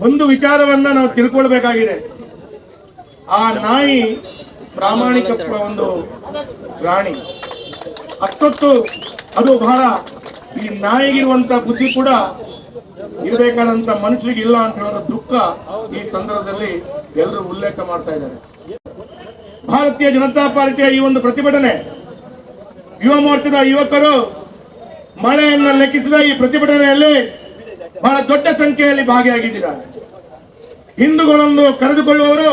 ಒಂದು ವಿಚಾರವನ್ನ ನಾವು ತಿಳ್ಕೊಳ್ಬೇಕಾಗಿದೆ. ಆ ನಾಯಿ ಪ್ರಾಮಾಣಿಕ ಒಂದು ಪ್ರಾಣಿ. ಅಷ್ಟೊತ್ತು ಅದು ಬಹಳ ಈ ನಾಯಿಗಿರುವಂತ ಬುದ್ಧಿ ಕೂಡ ಇರಬೇಕಾದಂತ ಮನುಷ್ಯರಿಗೆ ಇಲ್ಲ ಅಂತ ಹೇಳೋ ದುಃಖ ಈ ಸಂದರ್ಭದಲ್ಲಿ ಎಲ್ಲರೂ ಉಲ್ಲೇಖ ಮಾಡ್ತಾ ಇದ್ದಾರೆ. ಭಾರತೀಯ ಜನತಾ ಪಾರ್ಟಿಯ ಈ ಒಂದು ಪ್ರತಿಭಟನೆ, ಯುವ ಮೋರ್ಚಾದ ಯುವಕರು ಮಳೆಯನ್ನು ಲೆಕ್ಕಿಸಿದ ಈ ಪ್ರತಿಭಟನೆಯಲ್ಲಿ ಬಹಳ ದೊಡ್ಡ ಸಂಖ್ಯೆಯಲ್ಲಿ ಭಾಗಿಯಾಗಿದ್ದಾರೆ. ಹಿಂದೂಗಳನ್ನು ಕರೆದುಕೊಳ್ಳುವವರು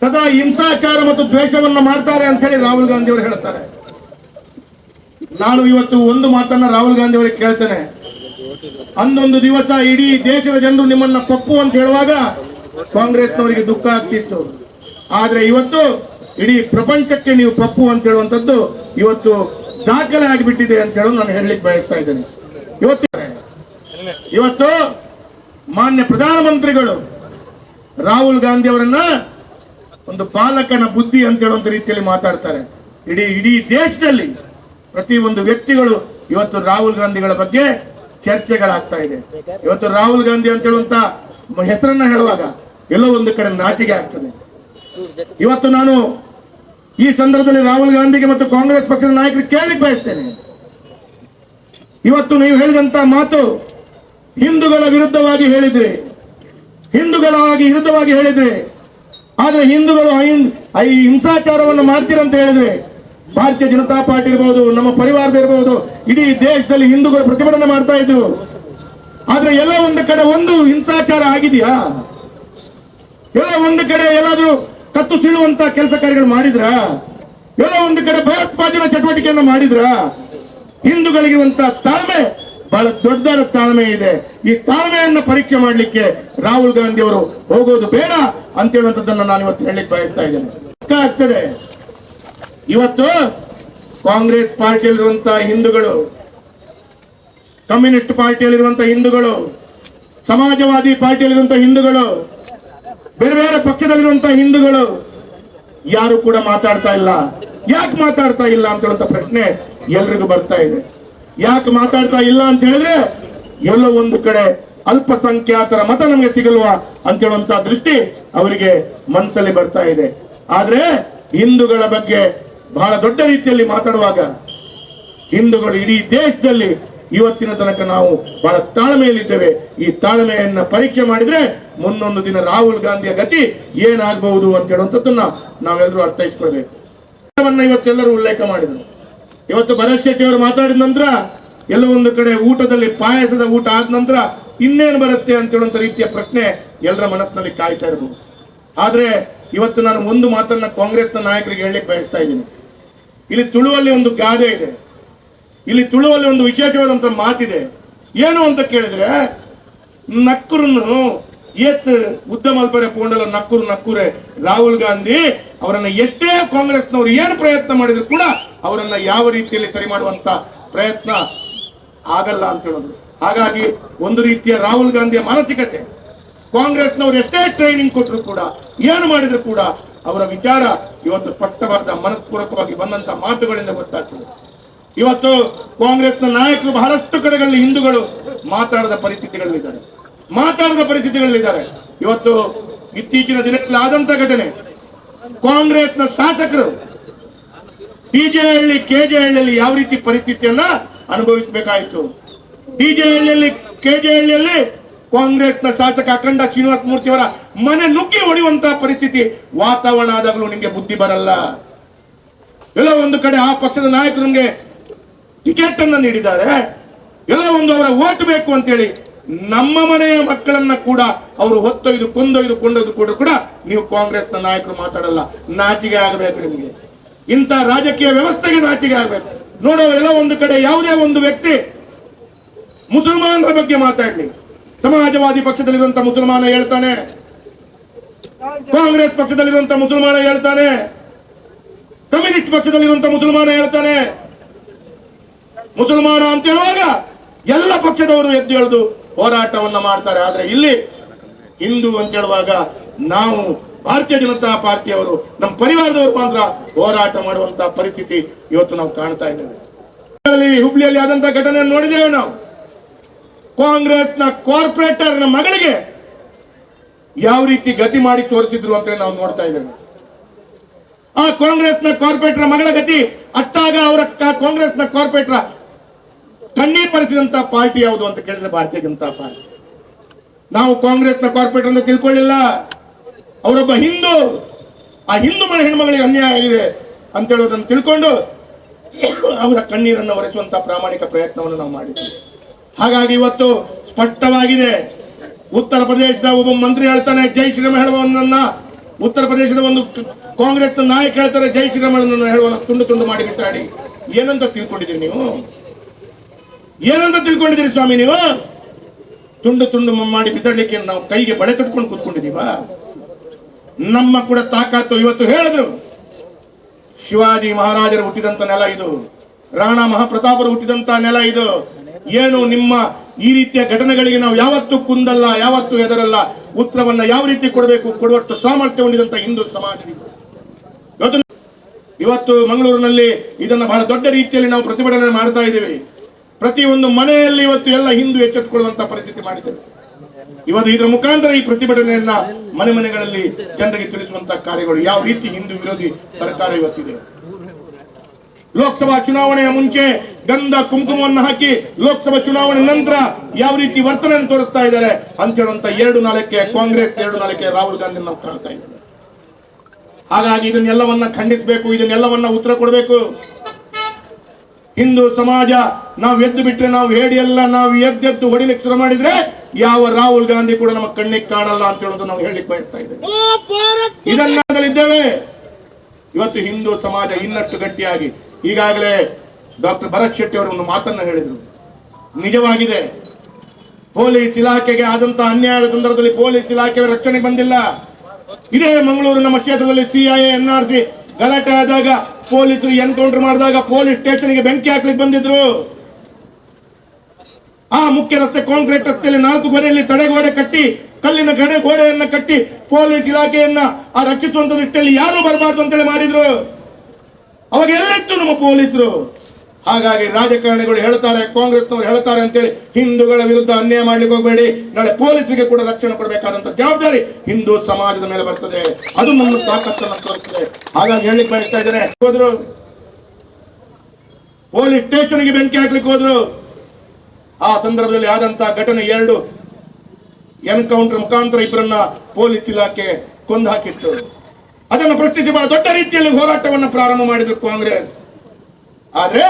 ಸದಾ ಹಿಂಸಾಚಾರ ಮತ್ತು ದ್ವೇಷವನ್ನು ಮಾಡ್ತಾರೆ ಅಂತ ಹೇಳಿ ರಾಹುಲ್ ಗಾಂಧಿ ಅವರು ಹೇಳ್ತಾರೆ. ನಾನು ಇವತ್ತು ಒಂದು ಮಾತನ್ನ ರಾಹುಲ್ ಗಾಂಧಿ ಅವರಿಗೆ ಕೇಳ್ತೇನೆ. ಅಂದೊಂದು ದಿವಸ ಇಡೀ ದೇಶದ ಜನರು ನಿಮ್ಮನ್ನ ಪಪ್ಪು ಅಂತ ಹೇಳುವಾಗ ಕಾಂಗ್ರೆಸ್ನವರಿಗೆ ದುಃಖ ಆಗ್ತಿತ್ತು. ಆದ್ರೆ ಇವತ್ತು ಇಡೀ ಪ್ರಪಂಚಕ್ಕೆ ನೀವು ಪಪ್ಪು ಅಂತ ಹೇಳುವಂತದ್ದು ಇವತ್ತು ದಾಖಲೆ ಆಗಿಬಿಟ್ಟಿದೆ ಅಂತ ಹೇಳೋದು ನಾನು ಹೇಳಲಿಕ್ಕೆ ಬಯಸ್ತಾ ಇದ್ದೇನೆ. ಇವತ್ತು ಮಾನ್ಯ ಪ್ರಧಾನಮಂತ್ರಿಗಳು ರಾಹುಲ್ ಗಾಂಧಿ ಅವರನ್ನ ಒಂದು ಬಾಲಕನ ಬುದ್ಧಿ ಅಂತ ಹೇಳುವಂತ ರೀತಿಯಲ್ಲಿ ಮಾತಾಡ್ತಾರೆ. ಇಡೀ ದೇಶದಲ್ಲಿ ಪ್ರತಿ ಒಂದು ವ್ಯಕ್ತಿಗಳು ಇವತ್ತು ರಾಹುಲ್ ಗಾಂಧಿಗಳ ಬಗ್ಗೆ ಚರ್ಚೆಗಳಾಗ್ತಾ ಇದೆ. ಇವತ್ತು ರಾಹುಲ್ ಗಾಂಧಿ ಅಂತ ಹೇಳುವಂತ ಹೆಸರನ್ನ ಹೇಳುವಾಗ ಎಲ್ಲೋ ಒಂದು ಕಡೆ ನಾಚಿಕೆ ಆಗ್ತದೆ. ಇವತ್ತು ನಾನು ಈ ಸಂದರ್ಭದಲ್ಲಿ ರಾಹುಲ್ ಗಾಂಧಿಗೆ ಮತ್ತು ಕಾಂಗ್ರೆಸ್ ಪಕ್ಷದ ನಾಯಕರಿಗೆ ಕೇಳಲಿಕ್ಕೆ ಬಯಸ್ತೇನೆ. ಇವತ್ತು ನೀವು ಹೇಳಿದಂತ ಮಾತು ಹಿಂದೂಗಳ ವಿರುದ್ಧವಾಗಿ ಹೇಳಿದ್ರಿ, ವಿರುದ್ಧವಾಗಿ ಹೇಳಿದ್ರಿ. ಆದ್ರೆ ಹಿಂದೂಗಳು ಈ ಹಿಂಸಾಚಾರವನ್ನು ಮಾಡ್ತೀರಂತ ಹೇಳಿದ್ರೆ ಭಾರತೀಯ ಜನತಾ ಪಾರ್ಟಿ ಇರಬಹುದು, ನಮ್ಮ ಪರಿವಾರದ ಇರಬಹುದು, ಇಡೀ ದೇಶದಲ್ಲಿ ಹಿಂದೂಗಳು ಪ್ರತಿಭಟನೆ ಮಾಡ್ತಾ ಇದ್ರು. ಆದ್ರೆ ಎಲ್ಲ ಒಂದು ಕಡೆ ಒಂದು ಹಿಂಸಾಚಾರ ಆಗಿದೆಯಾ? ಎಲ್ಲ ಒಂದು ಕಡೆ ಎಲ್ಲಾದ್ರೂ ಕತ್ತು ಸೀಳುವಂತ ಕೆಲಸ ಕಾರ್ಯಗಳು ಮಾಡಿದ್ರ? ಎಲ್ಲ ಒಂದು ಕಡೆ ಭಯೋತ್ಪಾದನಾ ಚಟುವಟಿಕೆಯನ್ನು ಮಾಡಿದ್ರ? ಹಿಂದೂಗಳಿಗಿರುವಂತ ತಾಳ್ಮೆ ಬಹಳ ದೊಡ್ಡ ತಾಳ್ಮೆ ಇದೆ. ಈ ತಾಳ್ಮೆಯನ್ನು ಪರೀಕ್ಷೆ ಮಾಡಲಿಕ್ಕೆ ರಾಹುಲ್ ಗಾಂಧಿ ಅವರು ಹೋಗೋದು ಬೇಡ ಅಂತ ಹೇಳುವಂತದ್ದನ್ನು ನಾನು ಇವತ್ತು ಹೇಳಲಿಕ್ಕೆ ಬಯಸ್ತಾ ಇದ್ದೇನೆ. ಆಗ್ತದೆ ಇವತ್ತು ಕಾಂಗ್ರೆಸ್ ಪಾರ್ಟಿಯಲ್ಲಿರುವಂತಹ ಹಿಂದೂಗಳು, ಕಮ್ಯುನಿಸ್ಟ್ ಪಾರ್ಟಿಯಲ್ಲಿರುವಂತಹ ಹಿಂದೂಗಳು, ಸಮಾಜವಾದಿ ಪಾರ್ಟಿಯಲ್ಲಿರುವಂತಹ ಹಿಂದೂಗಳು, ಬೇರೆ ಬೇರೆ ಪಕ್ಷದಲ್ಲಿರುವಂತಹ ಹಿಂದೂಗಳು ಯಾರು ಕೂಡ ಮಾತಾಡ್ತಾ ಇಲ್ಲ. ಯಾಕೆ ಮಾತಾಡ್ತಾ ಇಲ್ಲ ಅಂತ ಹೇಳುವಂತ ಪ್ರಶ್ನೆ ಎಲ್ರಿಗೂ ಬರ್ತಾ ಇದೆ. ಯಾಕೆ ಮಾತಾಡ್ತಾ ಇಲ್ಲ ಅಂತ ಹೇಳಿದ್ರೆ ಎಲ್ಲೋ ಒಂದು ಕಡೆ ಅಲ್ಪಸಂಖ್ಯಾತರ ಮತ ನಮಗೆ ಸಿಗಲ್ವಾ ಅಂತ ಹೇಳುವಂತ ದೃಷ್ಟಿ ಅವರಿಗೆ ಮನಸ್ಸಲ್ಲಿ ಬರ್ತಾ ಇದೆ. ಆದ್ರೆ ಹಿಂದೂಗಳ ಬಗ್ಗೆ ಬಹಳ ದೊಡ್ಡ ರೀತಿಯಲ್ಲಿ ಮಾತಾಡುವಾಗ ಹಿಂದೂಗಳು ಇಡೀ ದೇಶದಲ್ಲಿ ಇವತ್ತಿನ ತನಕ ನಾವು ಬಹಳ ತಾಳ್ಮೆಯಲ್ಲಿದ್ದೇವೆ. ಈ ತಾಳ್ಮೆಯನ್ನ ಪರೀಕ್ಷೆ ಮಾಡಿದ್ರೆ ಮುಂದೊಂದು ದಿನ ರಾಹುಲ್ ಗಾಂಧಿಯ ಗತಿ ಏನಾಗಬಹುದು ಅಂತ ಹೇಳುವಂಥದ್ದನ್ನ ನಾವೆಲ್ಲರೂ ಅರ್ಥೈಸ್ಕೊಳ್ಬೇಕು. ಇವತ್ತೆಲ್ಲರೂ ಉಲ್ಲೇಖ ಮಾಡಿದ್ರು. ಇವತ್ತು ಭರತ್ ಶೆಟ್ಟಿ ಅವರು ಮಾತಾಡಿದ ನಂತರ ಎಲ್ಲೋ ಒಂದು ಕಡೆ ಊಟದಲ್ಲಿ ಪಾಯಸದ ಊಟ ಆದ ನಂತರ ಇನ್ನೇನು ಬರುತ್ತೆ ಅಂತ ಹೇಳುವಂತ ರೀತಿಯ ಪ್ರಶ್ನೆ ಎಲ್ಲರ ಮನಸ್ಸಿನಲ್ಲಿ ಕಾಯ್ತಾ ಇರಬಹುದು. ಆದ್ರೆ ಇವತ್ತು ನಾನು ಒಂದು ಮಾತನ್ನ ಕಾಂಗ್ರೆಸ್ನ ನಾಯಕರಿಗೆ ಹೇಳಲಿಕ್ಕೆ ಬಯಸ್ತಾ ಇದ್ದೀನಿ. ಇಲ್ಲಿ ತುಳುವಲ್ಲಿ ಒಂದು ಗಾದೆ ಇದೆ, ಇಲ್ಲಿ ತುಳುವಲ್ಲಿ ಒಂದು ವಿಶೇಷವಾದಂತ ಮಾತಿದೆ. ಏನು ಅಂತ ಕೇಳಿದ್ರೆ, ನಕ್ಕುರನ್ನು ಏತ್ ಉದ್ದ ಮಲ್ಪರೆ ಪೋಂಡಲ ನಕ್ಕೂರು ನಕ್ಕೂರೆ ರಾಹುಲ್ ಗಾಂಧಿ ಅವರನ್ನ ಎಷ್ಟೇ ಕಾಂಗ್ರೆಸ್ನವರು ಏನು ಪ್ರಯತ್ನ ಮಾಡಿದ್ರು ಕೂಡ ಅವರನ್ನ ಯಾವ ರೀತಿಯಲ್ಲಿ ಸರಿ ಮಾಡುವಂತ ಪ್ರಯತ್ನ ಆಗಲ್ಲ ಅಂತ ಹೇಳೋದು. ಹಾಗಾಗಿ ಒಂದು ರೀತಿಯ ರಾಹುಲ್ ಗಾಂಧಿಯ ಮಾನಸಿಕತೆ, ಕಾಂಗ್ರೆಸ್ನವರು ಎಷ್ಟೇ ಟ್ರೈನಿಂಗ್ ಕೊಟ್ಟರು ಕೂಡ ಏನು ಮಾಡಿದ್ರು ಕೂಡ ಅವರ ವಿಚಾರ ಇವತ್ತು ಸ್ಪಷ್ಟವಾದ ಮನಸ್ಪೂರ್ವಕವಾಗಿ ಬಂದಂತ ಮಾತುಗಳಿಂದ ಗೊತ್ತಾಗ್ತದೆ. ಇವತ್ತು ಕಾಂಗ್ರೆಸ್ನ ನಾಯಕರು ಬಹಳಷ್ಟು ಕಡೆಗಳಲ್ಲಿ ಹಿಂದೂಗಳು ಮಾತಾಡದ ಪರಿಸ್ಥಿತಿಗಳಲ್ಲಿದ್ದಾರೆ. ಇವತ್ತು ಇತ್ತೀಚಿನ ದಿನಗಳಲ್ಲಿ ಆದಂತ ಘಟನೆ, ಕಾಂಗ್ರೆಸ್ನ ಶಾಸಕರು ಡಿಜೆಹಳ್ಳಿ ಕೆಜೆಹಳ್ಳಿಯಲ್ಲಿ ಯಾವ ರೀತಿ ಪರಿಸ್ಥಿತಿಯನ್ನ ಅನುಭವಿಸಬೇಕಾಯಿತು. ಡಿಜೆಹಳ್ಳಿಯಲ್ಲಿ ಕೆಜೆಹಳ್ಳಿಯಲ್ಲಿ ಕಾಂಗ್ರೆಸ್ನ ಶಾಸಕ ಅಖಂಡ ಶ್ರೀನಿವಾಸ ಮೂರ್ತಿ ಅವರ ಮನೆ ನುಗ್ಗಿ ಹೊಡೆಯುವಂತಹ ಪರಿಸ್ಥಿತಿ ವಾತಾವರಣ ಆದಾಗಲೂ ನಿಮಗೆ ಬುದ್ಧಿ ಬರಲ್ಲ. ಎಲ್ಲ ಒಂದು ಕಡೆ ಆ ಪಕ್ಷದ ನಾಯಕರು ನಮಗೆ ಟಿಕೆಟ್ ಅನ್ನ ನೀಡಿದ್ದಾರೆ, ಎಲ್ಲ ಒಂದು ಅವರ ಓಟ್ ಬೇಕು ಅಂತೇಳಿ ನಮ್ಮ ಮನೆಯ ಮಕ್ಕಳನ್ನ ಕೂಡ ಅವರು ಹೊತ್ತೊಯ್ದು ಕೊಂಡೊಯ್ದು ಕೂಡ ನೀವು ಕಾಂಗ್ರೆಸ್ನ ನಾಯಕರು ಮಾತಾಡಲ್ಲ. ನಾಚಿಕೆ ಆಗಬೇಕು ನಿಮಗೆ, ಇಂಥ ರಾಜಕೀಯ ವ್ಯವಸ್ಥೆಗೆ ನಾಚಿಕೆ ಆಗಬೇಕು. ನೋಡೋ ಎಲ್ಲ ಒಂದು ಕಡೆ ಯಾವುದೇ ಒಂದು ವ್ಯಕ್ತಿ ಮುಸಲ್ಮಾನರ ಬಗ್ಗೆ ಮಾತಾಡ್ಲಿ, ಸಮಾಜವಾದಿ ಪಕ್ಷದಲ್ಲಿರುವಂತ ಮುಸಲ್ಮಾನ ಹೇಳ್ತಾನೆ, ಕಾಂಗ್ರೆಸ್ ಪಕ್ಷದಲ್ಲಿರುವಂತ ಮುಸಲ್ಮಾನ ಹೇಳ್ತಾನೆ, ಕಮ್ಯುನಿಸ್ಟ್ ಪಕ್ಷದಲ್ಲಿರುವಂತ ಮುಸಲ್ಮಾನ ಹೇಳ್ತಾನೆ. ಮುಸಲ್ಮಾನ ಅಂತ ಹೇಳುವಾಗ ಎಲ್ಲ ಪಕ್ಷದವರು ಎದ್ದು ಎಳೆದು ಹೋರಾಟವನ್ನ ಮಾಡ್ತಾರೆ. ಆದ್ರೆ ಇಲ್ಲಿ ಹಿಂದೂ ಅಂತ ಹೇಳುವಾಗ ನಾವು ಭಾರತೀಯ ಜನತಾ ಪಾರ್ಟಿಯವರು, ನಮ್ಮ ಪರಿವಾರದವರು ಮಾತ್ರ ಹೋರಾಟ ಮಾಡುವಂತಹ ಪರಿಸ್ಥಿತಿ ಇವತ್ತು ನಾವು ಕಾಣ್ತಾ ಇದ್ದೇವೆ. ಹುಬ್ಳಿಯಲ್ಲಿ ಆದಂತಹ ಘಟನೆಯನ್ನು ನೋಡಿದ್ದೇವೆ ನಾವು. ಕಾಂಗ್ರೆಸ್ನ ಕಾರ್ಪೊರೇಟರ್ನ ಮಗಳಿಗೆ ಯಾವ ರೀತಿ ಗತಿ ಮಾಡಿ ತೋರಿಸಿದ್ರು ಅಂತ ನಾವು ನೋಡ್ತಾ ಇದ್ದೇವೆ. ಆ ಕಾಂಗ್ರೆಸ್ನ ಕಾರ್ಪೊರೇಟರ್ ಮಗಳ ಗತಿ ಅಟ್ಟಾಗ ಅವರ ಕಾಂಗ್ರೆಸ್ನ ಕಾರ್ಪೊರೇಟರ್ ಕಣ್ಣೀರ್ ಪರಿಸಿದಂತ ಪಾರ್ಟಿ ಯಾವುದು ಅಂತ ಕೇಳಿದ್ರೆ ಭಾರತೀಯ ಜನತಾ ಪಾರ್ಟಿ. ನಾವು ಕಾಂಗ್ರೆಸ್ನ ಕಾರ್ಪೊರೇಟರ್ ಅಂತ ತಿಳ್ಕೊಳ್ಳಿಲ್ಲ, ಅವರೊಬ್ಬ ಹಿಂದೂ. ಆ ಹಿಂದೂ ಮನೆ ಹೆಣ್ಮಗಳಿಗೆ ಅನ್ಯಾಯ ಆಗಿದೆ ಅಂತ ಹೇಳೋದನ್ನು ತಿಳ್ಕೊಂಡು ಅವರ ಕಣ್ಣೀರನ್ನು ಒರೆಸುವಂತ ಪ್ರಾಮಾಣಿಕ ಪ್ರಯತ್ನವನ್ನು ನಾವು ಮಾಡಿದ್ದೀವಿ. ಹಾಗಾಗಿ ಇವತ್ತು ಸ್ಪಷ್ಟವಾಗಿದೆ. ಉತ್ತರ ಪ್ರದೇಶದ ಒಬ್ಬ ಮಂತ್ರಿ ಹೇಳ್ತಾನೆ ಜೈ ಶ್ರೀರಾಮ ಹೇಳುವನ್ನ, ಉತ್ತರ ಪ್ರದೇಶದ ಒಂದು ಕಾಂಗ್ರೆಸ್ ನಾಯಕ ಹೇಳ್ತಾರೆ ಜೈ ಶ್ರೀರಾಮ ಹೇಳುವ ತುಂಡು ತುಂಡು ಮಾಡಿ ಬಿಸಾಡಿ. ಏನಂತ ತಿಳ್ಕೊಂಡಿದ್ದೀರಿ ನೀವು? ಏನಂತ ತಿಳ್ಕೊಂಡಿದ್ದೀರಿ ಸ್ವಾಮಿ ನೀವು? ತುಂಡು ತುಂಡು ಮಾಡಿ ಬಿಸಾಡ್ಲಿಕ್ಕೆ ನಾವು ಕೈಗೆ ಬಳೆ ಕಟ್ಕೊಂಡು ಕೂತ್ಕೊಂಡಿದೀವ? ನಮ್ಮ ಕೂಡ ತಾಕಾತು. ಇವತ್ತು ಹೇಳಿದ್ರು ಶಿವಾಜಿ ಮಹಾರಾಜರು ಹುಟ್ಟಿದಂತ ನೆಲ ಇದು, ರಾಣಾ ಮಹಾಪ್ರತಾಪರು ಹುಟ್ಟಿದಂತ ನೆಲ ಇದು. ಏನು ನಿಮ್ಮ ಈ ರೀತಿಯ ಘಟನೆಗಳಿಗೆ ನಾವು ಯಾವತ್ತೂ ಕುಂದಲ್ಲ, ಯಾವತ್ತೂ ಎದರಲ್ಲ. ಉತ್ತರವನ್ನ ಯಾವ ರೀತಿ ಕೊಡಬೇಕು ಕೊಡುವಷ್ಟು ಸಾಮರ್ಥ್ಯ ಹೊಂದಿದಂತ ಹಿಂದೂ ಸಮಾಜ. ಇವತ್ತು ಮಂಗಳೂರಿನಲ್ಲಿ ಇದನ್ನ ಬಹಳ ದೊಡ್ಡ ರೀತಿಯಲ್ಲಿ ನಾವು ಪ್ರತಿಭಟನೆ ಮಾಡ್ತಾ ಇದ್ದೀವಿ. ಪ್ರತಿಯೊಂದು ಮನೆಯಲ್ಲಿ ಇವತ್ತು ಎಲ್ಲ ಹಿಂದೂ ಎಚ್ಚೆತ್ತುಕೊಳ್ಳುವಂತ ಪರಿಸ್ಥಿತಿ ಮಾಡಿದ್ದೇವೆ. ಇವತ್ತು ಇದರ ಮುಖಾಂತರ ಈ ಪ್ರತಿಭಟನೆಯನ್ನ ಮನೆ ಮನೆಗಳಲ್ಲಿ ಜನರಿಗೆ ತಿಳಿಸುವಂತಹ ಕಾರ್ಯಗಳು. ಯಾವ ರೀತಿ ಹಿಂದೂ ವಿರೋಧಿ ಸರ್ಕಾರ ಇವತ್ತಿದೆ. ಲೋಕಸಭಾ ಚುನಾವಣೆಯ ಮುಂಚೆ ಗಂಧ ಕುಂಕುಮವನ್ನು ಹಾಕಿ ಲೋಕಸಭಾ ಚುನಾವಣೆ ನಂತರ ಯಾವ ರೀತಿ ವರ್ತನೆಯನ್ನು ತೋರಿಸ್ತಾ ಇದ್ದಾರೆ ಅಂತ ಹೇಳುವಂತ 2-4 ಕಾಂಗ್ರೆಸ್, 2-4 ರಾಹುಲ್ ಗಾಂಧಿ ನಾವು ಕಾಣ್ತಾ ಇದ್ದೇವೆ. ಹಾಗಾಗಿ ಇದನ್ನೆಲ್ಲವನ್ನ ಖಂಡಿಸಬೇಕು, ಇದನ್ನೆಲ್ಲವನ್ನ ಉತ್ತರ ಕೊಡಬೇಕು. ಹಿಂದೂ ಸಮಾಜ ನಾವು ಎದ್ದು ಬಿಟ್ರೆ, ನಾವು ಹೇಡಿಯಲ್ಲ, ನಾವು ಎದ್ದು ಹೊಡಿಲಿಕ್ಕೆ ಶುರು ಮಾಡಿದ್ರೆ ಯಾವ ರಾಹುಲ್ ಗಾಂಧಿ ಕೂಡ ನಮ್ಮ ಕಣ್ಣಿಗೆ ಕಾಣಲ್ಲ ಅಂತ ಹೇಳೋದು ನಾವು ಹೇಳಲಿಕ್ಕೆ ಬಯಸ್ತಾ ಇದ್ದೇವೆ. ಇದನ್ನಿದ್ದೇವೆ. ಇವತ್ತು ಹಿಂದೂ ಸಮಾಜ ಇನ್ನಷ್ಟು ಗಟ್ಟಿಯಾಗಿ, ಈಗಾಗಲೇ ಡಾಕ್ಟರ್ ಭರತ್ ಶೆಟ್ಟಿ ಅವರು ಒಂದು ಮಾತನ್ನ ಹೇಳಿದ್ರು. ನಿಜವಾಗಿದೆ, ಪೊಲೀಸ್ ಇಲಾಖೆಗೆ ಆದಂತಹ ಅನ್ಯಾಯದ ಸಂದರ್ಭದಲ್ಲಿ ಪೊಲೀಸ್ ಇಲಾಖೆ ರಕ್ಷಣೆಗೆ ಬಂದಿಲ್ಲ. ಇದೇ ಮಂಗಳೂರು ನಮ್ಮ ಕ್ಷೇತ್ರದಲ್ಲಿ ಸಿಐಎ NRC ಗಲಾಟೆ ಆದಾಗ ಪೊಲೀಸರು ಎನ್ಕೌಂಟರ್ ಮಾಡಿದಾಗ ಪೊಲೀಸ್ ಸ್ಟೇಷನ್ಗೆ ಬೆಂಕಿ ಹಾಕ್ಲಿಕ್ಕೆ ಬಂದಿದ್ರು. ಆ ಮುಖ್ಯ ರಸ್ತೆ ಕಾಂಕ್ರೀಟ್ ರಸ್ತೆಯಲ್ಲಿ 4 ಗೋಡೆಯಲ್ಲಿ ತಡೆಗೋಡೆ ಕಟ್ಟಿ, ಕಲ್ಲಿನ ಗೋಡೆಯನ್ನ ಕಟ್ಟಿ ಪೊಲೀಸ್ ಇಲಾಖೆಯನ್ನ ಆ ರಕ್ಷಿಸುವಂತ ದೃಷ್ಟಿಯಲ್ಲಿ ಯಾರು ಬರಬಾರ್ದು ಅಂತೇಳಿ ಮಾಡಿದ್ರು. ಅವಾಗ ಎಲ್ಲಿತ್ತು ನಮ್ಮ ಪೊಲೀಸರು? ಹಾಗಾಗಿ ರಾಜಕಾರಣಿಗಳು ಹೇಳ್ತಾರೆ, ಕಾಂಗ್ರೆಸ್ನವರು ಹೇಳ್ತಾರೆ ಅಂತೇಳಿ ಹಿಂದೂಗಳ ವಿರುದ್ಧ ಅನ್ಯಾಯ ಮಾಡ್ಲಿಕ್ಕೆ ಹೋಗಬೇಡಿ. ನಾಳೆ ಪೊಲೀಸರಿಗೆ ಕೂಡ ರಕ್ಷಣೆ ಕೊಡಬೇಕಾದಂತ ಜವಾಬ್ದಾರಿ ಹಿಂದೂ ಸಮಾಜದ ಮೇಲೆ ಬರ್ತದೆ. ಅದು ನಮ್ಮ ತಾಕತ್ತನ್ನು ತೋರಿಸ್ತದೆ. ಹಾಗಾಗಿ ಹೇಳಲಿಕ್ಕೆ ಬಯಸ್ತಾ ಇದ್ದೇನೆ. ಹೋದ್ರು ಪೊಲೀಸ್ ಸ್ಟೇಷನ್ಗೆ ಬೆಂಕಿ ಹಾಕ್ಲಿಕ್ಕೆ ಹೋದ್ರು. ಆ ಸಂದರ್ಭದಲ್ಲಿ ಆದಂತಹ ಘಟನೆ 2 ಎನ್ಕೌಂಟರ್ ಮುಖಾಂತರ ಇಬ್ಬರನ್ನ ಪೊಲೀಸ್ ಇಲಾಖೆ ಕೊಂದು ಹಾಕಿತ್ತು. ಅದನ್ನು ಪ್ರಶ್ನಿಸಿ ಬಹಳ ದೊಡ್ಡ ರೀತಿಯಲ್ಲಿ ಹೋರಾಟವನ್ನು ಪ್ರಾರಂಭ ಮಾಡಿದ್ರು ಕಾಂಗ್ರೆಸ್. ಆದ್ರೆ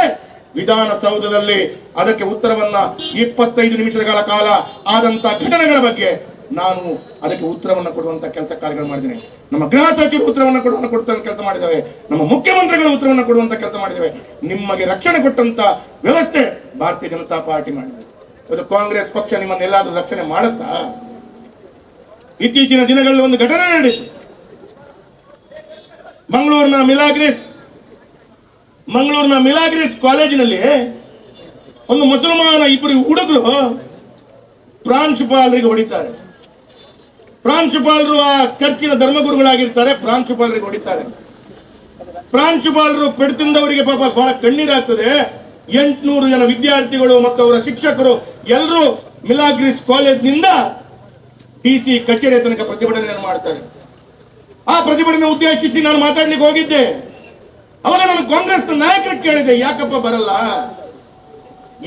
ವಿಧಾನಸೌಧದಲ್ಲಿ ಅದಕ್ಕೆ ಉತ್ತರವನ್ನ 25 ನಿಮಿಷಗಳ ಕಾಲ ಆದಂತಹ ಘಟನೆಗಳ ಬಗ್ಗೆ ನಾನು ಅದಕ್ಕೆ ಉತ್ತರವನ್ನ ಕೊಡುವಂತ ಕೆಲಸ ಕಾರ್ಯಗಳು ಮಾಡಿದ್ದೇನೆ. ನಮ್ಮ ಗೃಹ ಸಚಿವರು ಉತ್ತರವನ್ನ ಕೊಡುವಂತ ಕೆಲಸ ಮಾಡಿದ್ದೇವೆ. ನಮ್ಮ ಮುಖ್ಯಮಂತ್ರಿಗಳು ಉತ್ತರವನ್ನ ಕೊಡುವಂತ ಕೆಲಸ ಮಾಡಿದ್ದೇವೆ. ನಿಮಗೆ ರಕ್ಷಣೆ ಕೊಟ್ಟಂತ ವ್ಯವಸ್ಥೆ ಭಾರತೀಯ ಜನತಾ ಪಾರ್ಟಿ ಮಾಡಿದೆ. ಅದು ಕಾಂಗ್ರೆಸ್ ಪಕ್ಷ ನಿಮ್ಮನ್ನೆಲ್ಲಾದ್ರೂ ರಕ್ಷಣೆ ಮಾಡುತ್ತಾ? ಇತ್ತೀಚಿನ ದಿನಗಳಲ್ಲಿ ಒಂದು ಘಟನೆ ನಡೆಯಿತು. ಮಂಗಳೂರಿನ ಮಿಲಾಗ್ರಿಸ್ ಕಾಲೇಜಿನಲ್ಲಿ ಒಂದು ಮುಸಲ್ಮಾನ ಇಬ್ಬರು ಹುಡುಗರು ಪ್ರಾಂಶುಪಾಲರಿಗೆ ಹೊಡಿತಾರೆ. ಪ್ರಾಂಶುಪಾಲರು ಆ ಚರ್ಚಿನ ಧರ್ಮಗುರುಗಳಾಗಿರ್ತಾರೆ, ಪ್ರಾಂಶುಪಾಲರಿಗೆ ಹೊಡಿತಾರೆ. ಪ್ರಾಂಶುಪಾಲರು ಪೆಡ್ತಿಂದವರಿಗೆ ಪಾಪ ಬಹಳ ಕಣ್ಣೀರಾಗ್ತದೆ. 800 ಜನ ವಿದ್ಯಾರ್ಥಿಗಳು ಮತ್ತು ಅವರ ಶಿಕ್ಷಕರು ಎಲ್ಲರೂ ಮಿಲಾಗ್ರಿಸ್ ಕಾಲೇಜ್ನಿಂದ DC ಕಚೇರಿ ತನಕ ಪ್ರತಿಭಟನೆಯನ್ನು ಮಾಡ್ತಾರೆ. ಆ ಪ್ರತಿಭಟನೆ ಉದ್ದೇಶಿಸಿ ನಾನು ಮಾತಾಡ್ಲಿಕ್ಕೆ ಹೋಗಿದ್ದೆ. ಅವಾಗ ನಾನು ಕಾಂಗ್ರೆಸ್ನ ನಾಯಕರಿಗೆ ಕೇಳಿದೆ, ಯಾಕಪ್ಪ ಬರಲ್ಲ?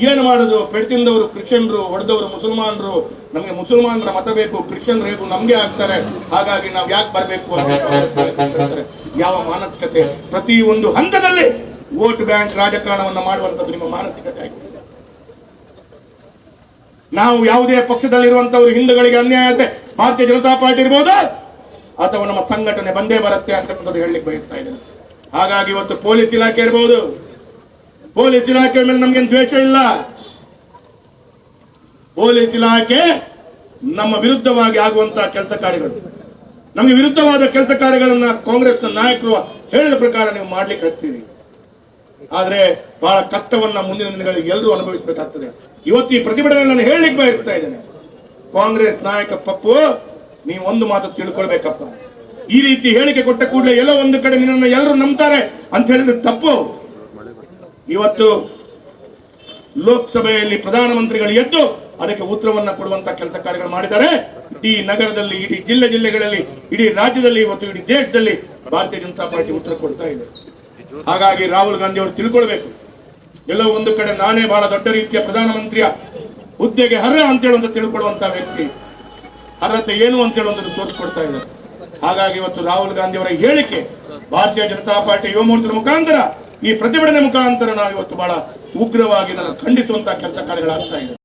ಏನು ಮಾಡುದು? ಪೆಡ್ತಿಂದವರು ಕ್ರಿಶ್ಚಿಯನ್ರು, ಹೊಡೆದವರು ಮುಸಲ್ಮಾನರು. ನಮಗೆ ಮುಸಲ್ಮಾನರ ಮತ ಬೇಕು, ಕ್ರಿಶ್ಚಿಯನ್ರು ಹೇಗೂ ನಮ್ಗೆ ಆಗ್ತಾರೆ, ಹಾಗಾಗಿ ನಾವು ಯಾಕೆ ಬರಬೇಕು ಅಂತ. ಯಾವ ಮಾನಸಿಕತೆ! ಪ್ರತಿ ಒಂದು ಹಂತದಲ್ಲಿ ವೋಟ್ ಬ್ಯಾಂಕ್ ರಾಜಕಾರಣವನ್ನು ಮಾಡುವಂತದ್ದು ನಿಮ್ಮ ಮಾನಸಿಕತೆ ಆಗಿದೆ. ನಾವು ಯಾವುದೇ ಪಕ್ಷದಲ್ಲಿರುವಂತವರು ಹಿಂದೂಗಳಿಗೆ ಅನ್ಯಾಯ ಆದ್ರೆ ಭಾರತೀಯ ಜನತಾ ಪಾರ್ಟಿ ಇರ್ಬೋದು ಅಥವಾ ನಮ್ಮ ಸಂಘಟನೆ ಬಂದೇ ಬರುತ್ತೆ ಅಂತಕ್ಕಂಥದ್ದು ಹೇಳಲಿಕ್ಕೆ ಬಯಸ್ತಾ ಇದ್ದೇನೆ. ಹಾಗಾಗಿ ಇವತ್ತು ಪೊಲೀಸ್ ಇಲಾಖೆ ಇರಬಹುದು, ಪೊಲೀಸ್ ಇಲಾಖೆ ಮೇಲೆ ನಮ್ಗೇನು ದ್ವೇಷ ಇಲ್ಲ. ಪೊಲೀಸ್ ಇಲಾಖೆ ನಮ್ಮ ವಿರುದ್ಧವಾಗಿ ಆಗುವಂತಹ ಕೆಲಸ ಕಾರ್ಯಗಳು, ನಮಗೆ ವಿರುದ್ಧವಾದ ಕೆಲಸ ಕಾರ್ಯಗಳನ್ನ ಕಾಂಗ್ರೆಸ್ನ ನಾಯಕರು ಹೇಳಿದ ಪ್ರಕಾರ ನೀವು ಮಾಡ್ಲಿಕ್ಕೆ ಹಚ್ತೀರಿ. ಆದ್ರೆ ಬಹಳ ಕಷ್ಟವನ್ನ ಮುಂದಿನ ದಿನಗಳಿಗೆ ಎಲ್ಲರೂ ಅನುಭವಿಸಬೇಕಾಗ್ತದೆ. ಇವತ್ತು ಈ ಪ್ರತಿಭಟನೆ ನಾನು ಹೇಳಲಿಕ್ಕೆ ಬಯಸ್ತಾ ಇದ್ದೇನೆ. ಕಾಂಗ್ರೆಸ್ ನಾಯಕ ಪಪ್ಪು, ನೀವು ಒಂದು ಮಾತು ತಿಳ್ಕೊಳ್ಬೇಕಪ್ಪ. ಈ ರೀತಿ ಹೇಳಿಕೆ ಕೊಟ್ಟ ಕೂಡಲೇ ಎಲ್ಲೋ ಒಂದು ಕಡೆ ನಿನ್ನನ್ನು ಎಲ್ಲರೂ ನಂಬ್ತಾರೆ ಅಂತ ಹೇಳಿದ್ರೆ ತಪ್ಪು. ಇವತ್ತು ಲೋಕಸಭೆಯಲ್ಲಿ ಪ್ರಧಾನಮಂತ್ರಿಗಳು ಎದ್ದು ಅದಕ್ಕೆ ಉತ್ತರವನ್ನ ಕೊಡುವಂತ ಕೆಲಸ ಕಾರ್ಯಗಳು ಮಾಡಿದ್ದಾರೆ. ಈ ನಗರದಲ್ಲಿ, ಇಡೀ ಜಿಲ್ಲೆಗಳಲ್ಲಿ, ಇಡೀ ರಾಜ್ಯದಲ್ಲಿ, ಇವತ್ತು ಇಡೀ ದೇಶದಲ್ಲಿ ಭಾರತೀಯ ಜನತಾ ಪಾರ್ಟಿ ಉತ್ತರ ಕೊಡ್ತಾ ಇದೆ. ಹಾಗಾಗಿ ರಾಹುಲ್ ಗಾಂಧಿ ಅವರು ತಿಳ್ಕೊಳ್ಬೇಕು, ಎಲ್ಲೋ ಒಂದು ಕಡೆ ನಾನೇ ಬಹಳ ದೊಡ್ಡ ರೀತಿಯ ಪ್ರಧಾನಮಂತ್ರಿಯ ಹುದ್ದೆಗೆ ಅರ್ಹ ಅಂತ ಹೇಳುವಂತ ತಿಳ್ಕೊಳ್ಳುವಂತ ವ್ಯಕ್ತಿ, ಅರ್ಹತೆ ಏನು ಅಂತ ಹೇಳುವಂಥದ್ದು ತೋರಿಸ್ಕೊಡ್ತಾ ಇದ್ದಾರೆ. ಹಾಗಾಗಿ ಇವತ್ತು ರಾಹುಲ್ ಗಾಂಧಿ ಅವರ ಹೇಳಿಕೆ ಭಾರತೀಯ ಜನತಾ ಪಾರ್ಟಿ ಯುವ ಮೋರ್ಚಾದ ಮುಖಾಂತರ, ಈ ಪ್ರತಿಭಟನೆ ಮುಖಾಂತರ ನಾವು ಇವತ್ತು ಬಹಳ ಉಗ್ರವಾಗಿ ಖಂಡಿಸುವಂತಹ ಕೆಲಸ ಕಾರ್ಯಗಳಾಗ್ತಾ ಇದೆ.